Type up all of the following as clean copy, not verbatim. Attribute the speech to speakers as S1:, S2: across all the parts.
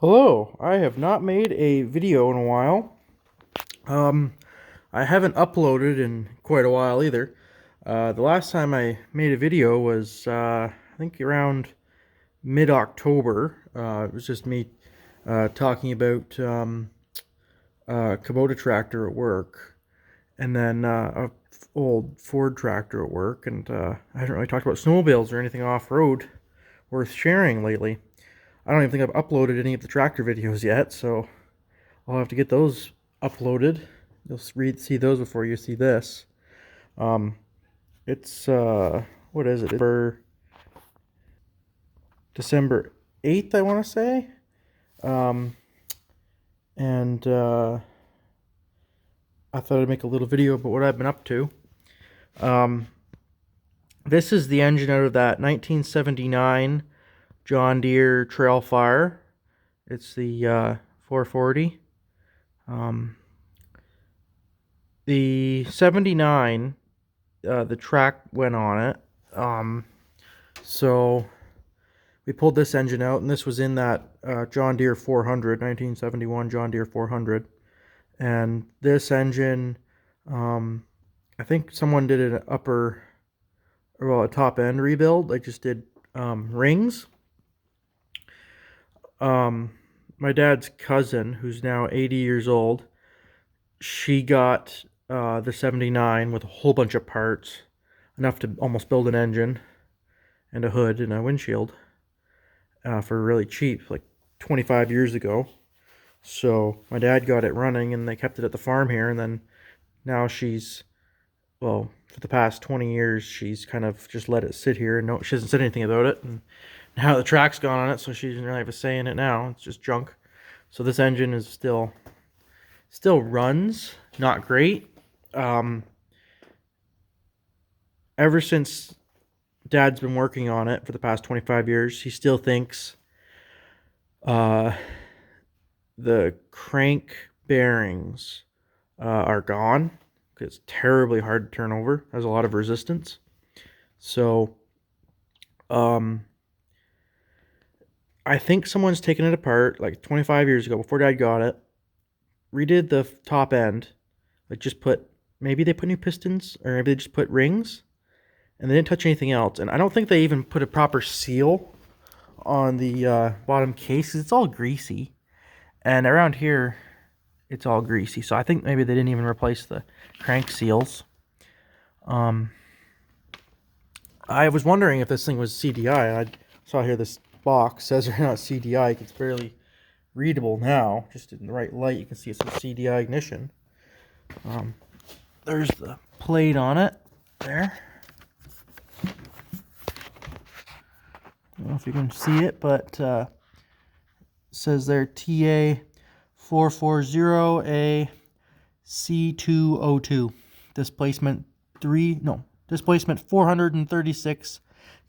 S1: Hello, I have not made a video in a while. I haven't uploaded in quite a while either. The last time I made a video was, I think around mid-October. It was just me talking about a Kubota tractor at work, and then a old Ford tractor at work, and I haven't really talked about snowmobiles or anything off-road worth sharing lately. I don't even think I've uploaded any of the tractor videos yet, so I'll have to get those uploaded. You'll see those before you see this. Um, it's, what is it? It's for December 8th, I want to say. Um, and I thought I'd make a little video about what I've been up to. This is the engine out of that 1979 John Deere Trailfire. It's the 440. The 79, the track went on it. So we pulled this engine out, and this was in that John Deere 400, 1971 John Deere 400. And this engine, I think someone did an a top end rebuild. They just did rings. My dad's cousin, who's now 80 years old, she got the 79 with a whole bunch of parts, enough to almost build an engine and a hood and a windshield for really cheap, like 25 years ago. So my dad got it running, and they kept it at the farm here, and then now she's, well, for the past 20 years, she's kind of just let it sit here, and no, she hasn't said anything about it, and now the track's gone on it, so she doesn't really have a say in it now. It's just junk. So this engine is still runs, not great. Ever since Dad's been working on it for the past 25 years, he still thinks the crank bearings are gone, because it's terribly hard to turn over. Has a lot of resistance. So I think someone's taken it apart like 25 years ago, before Dad got it, redid the top end, like just maybe they put new pistons, or maybe they just put rings, and they didn't touch anything else. And I don't think they even put a proper seal on the bottom case, 'cause it's all greasy, and around here it's all greasy. So I think maybe they didn't even replace the crank seals. I was wondering if this thing was CDI, and I saw here this box says they're not CDI. It's barely readable now, just in the right light you can see it's a CDI ignition. There's the plate on it there. I don't know if you can see it, but it says there TA 440A C202. Displacement 436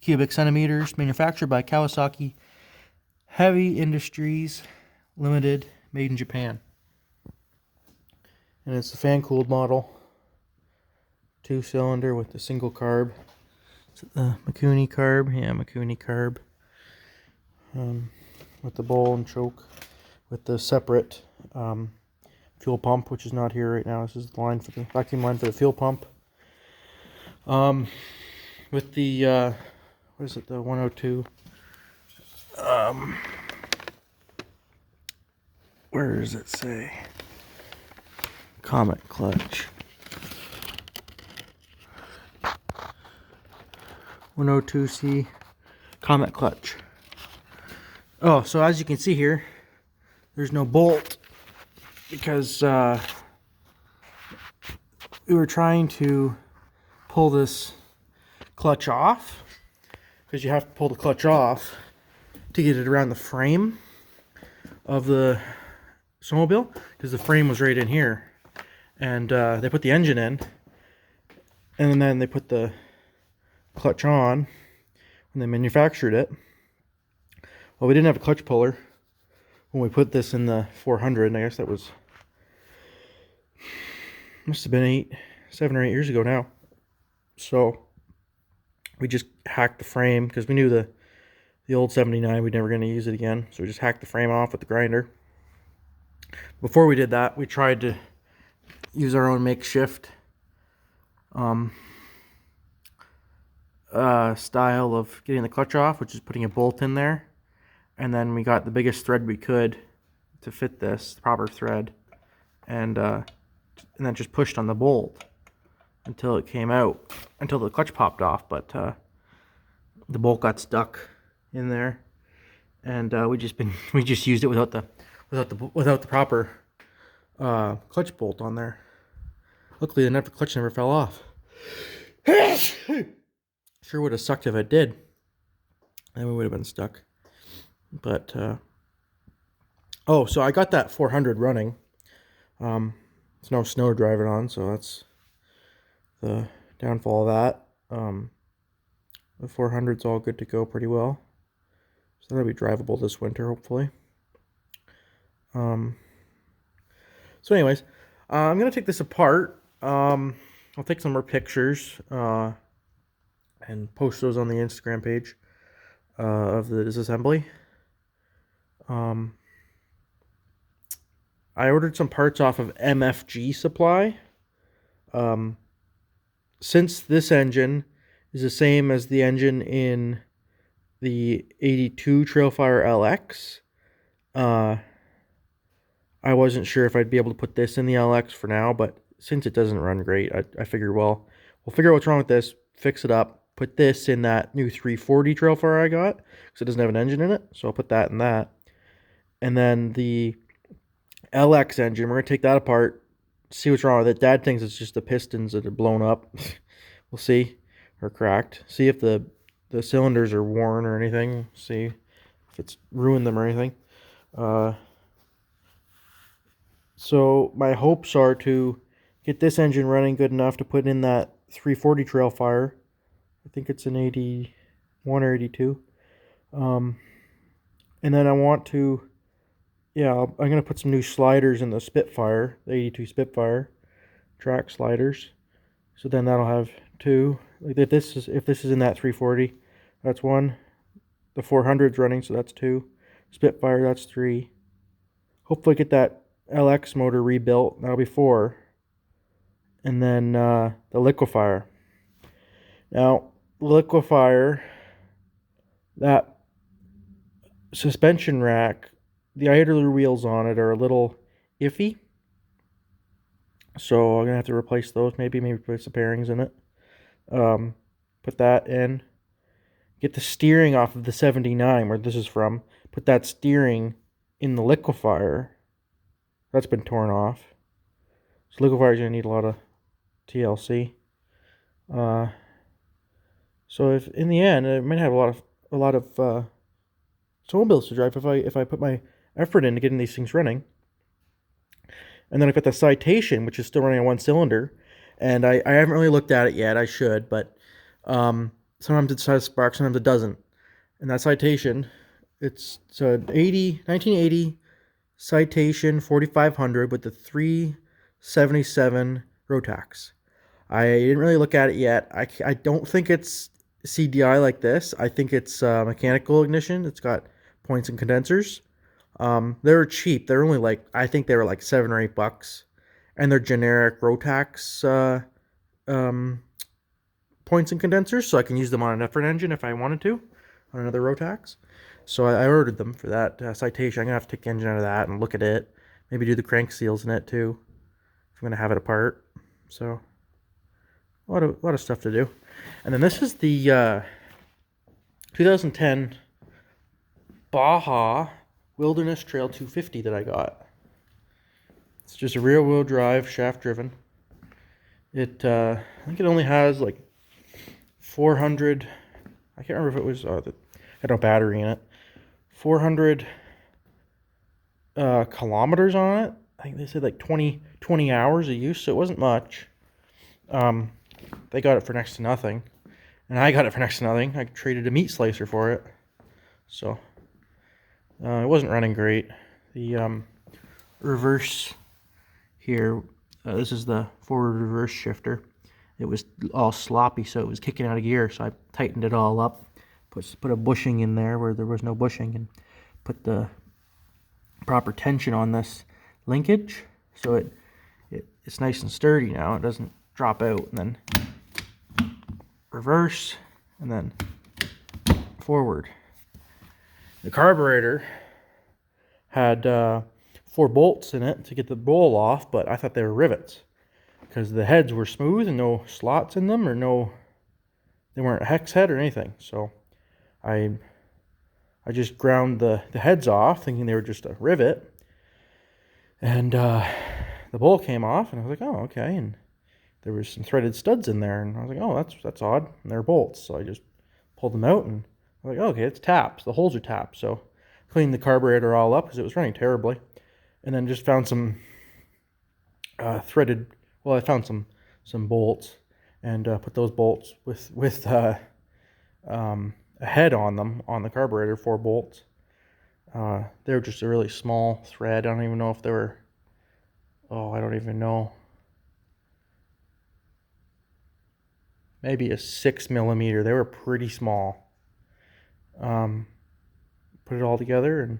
S1: cubic centimeters. Manufactured by Kawasaki Heavy Industries Limited, made in Japan. And it's a fan-cooled model, 2-cylinder with the single carb. Is it the Mikuni carb? Yeah, Mikuni carb. With the bowl and choke, with the separate fuel pump, which is not here right now. This is the line for the vacuum line for the fuel pump. With the what is it? The 102. Where does it say? Comet clutch. 102C Comet clutch. Oh, so as you can see here, there's no bolt, because we were trying to pull this clutch off, because you have to pull the clutch off to get it around the frame of the snowmobile, because the frame was right in here, and they put the engine in, and then they put the clutch on when they manufactured it. Well, we didn't have a clutch puller when we put this in the 400, and I guess that must have been 7 or 8 years ago now. So we just hacked the frame, because we knew the the old 79. We're never going to use it again, so we just hacked the frame off with the grinder. Before we did that, we tried to use our own makeshift style of getting the clutch off, which is putting a bolt in there, and then we got the biggest thread we could to fit this, the proper thread, and then just pushed on the bolt until it came out, until the clutch popped off, but the bolt got stuck in there, and we just used it without the proper clutch bolt on there. Luckily, the clutch never fell off. Sure would have sucked if it did. Then we would have been stuck. But oh, so I got that 400 running. There's no snow driving on, so that's the downfall of that. The 400's all good to go pretty well. So that'll be drivable this winter, hopefully. So anyways, I'm going to take this apart. I'll take some more pictures and post those on the Instagram page of the disassembly. I ordered some parts off of MFG Supply. Since this engine is the same as the engine in the 82 Trailfire LX, I wasn't sure if I'd be able to put this in the LX for now, but since it doesn't run great, I figured, well, we'll figure out what's wrong with this, fix it up, put this in that new 340 Trailfire I got, because it doesn't have an engine in it, so I'll put that in that. And then the LX engine, we're going to take that apart, see what's wrong with it. Dad thinks it's just the pistons that are blown up. We'll see, or cracked. See if the cylinders are worn or anything. See if it's ruined them or anything. So my hopes are to get this engine running good enough to put in that 340 Trailfire. I think it's an 81 or 82. And then I want to, yeah, I'm going to put some new sliders in the Spitfire, the 82 Spitfire track sliders. So then that'll have two. Like if this is in that 340, that's one. The 400's running, so that's two. Spitfire, that's three. Hopefully get that LX motor rebuilt. That'll be four. And then the liquefier. Now, liquefier, that suspension rack, the idler wheels on it are a little iffy. So I'm going to have to replace those. Maybe put some bearings in it. Put that in. Get the steering off of the 79, where this is from. Put that steering in the liquefier. That's been torn off. So liquefier is going to need a lot of TLC. So if in the end, I might have a lot of snowmobiles to drive if I put my effort into getting these things running. And then I've got the Citation, which is still running on one cylinder, and I haven't really looked at it yet. I should, but sometimes it says spark, sometimes it doesn't. And that Citation, it's a 1980 Citation 4500 with the 377 Rotax. I didn't really look at it yet. I don't think it's CDI like this. I think it's mechanical ignition. It's got points and condensers. They're cheap. They're only like, I think they were like $7 or $8, and they're generic Rotax points and condensers, so I can use them on a different engine if I wanted to, on another Rotax. So I ordered them for that Citation. I'm gonna have to take the engine out of that and look at it. Maybe do the crank seals in it too, if I'm gonna have it apart. So a lot of stuff to do. And then this is the 2010 Baha Wilderness Trail 250 that I got. It's just a rear-wheel drive, shaft-driven. It, I think it only has like 400. I can't remember if it was. Had no battery in it. 400 kilometers on it. I think they said like 20 hours of use, so it wasn't much. They got it for next to nothing, and I got it for next to nothing. I traded a meat slicer for it, so it wasn't running great. The reverse here, this is the forward reverse shifter. It was all sloppy, so it was kicking out of gear, so I tightened it all up, put a bushing in there where there was no bushing, and put the proper tension on this linkage so it's nice and sturdy now. It doesn't drop out, and then reverse and then forward. The carburetor had 4 bolts in it to get the bowl off, but I thought they were rivets because the heads were smooth and no slots in them, or they weren't a hex head or anything. So I just ground the heads off thinking they were just a rivet, and the bowl came off, and I was like, oh, okay. And there was some threaded studs in there, and I was like, oh, that's odd. And they're bolts, so I just pulled them out, and I was like, oh, okay, it's taps. The holes are tapped. So cleaned the carburetor all up because it was running terribly, and then just found some threaded. Well, I found some bolts, and put those bolts with a head on them on the carburetor. 4 bolts. They were just a really small thread. I don't even know if they were. Oh, I don't even know. Maybe a 6 millimeter. They were pretty small. Put it all together, and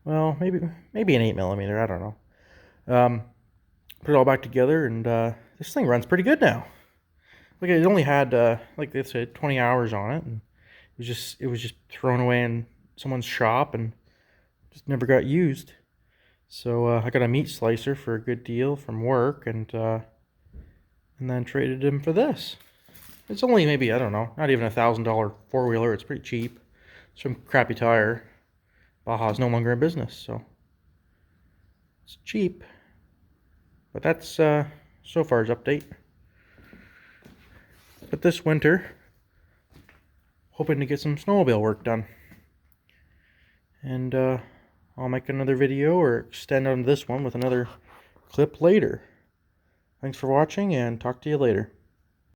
S1: well, maybe an 8 millimeter. I don't know. Put it all back together, and this thing runs pretty good now. Like, it only had like they said 20 hours on it, and it was just thrown away in someone's shop and just never got used. So I got a meat slicer for a good deal from work, and then traded him for this. It's only maybe, I don't know, not even $1,000 4-wheeler. It's pretty cheap. It's from Crappy Tire. Baha's no longer in business, so it's cheap. But that's so far's update. But this winter, hoping to get some snowmobile work done. And I'll make another video or extend on this one with another clip later. Thanks for watching, and talk to you later.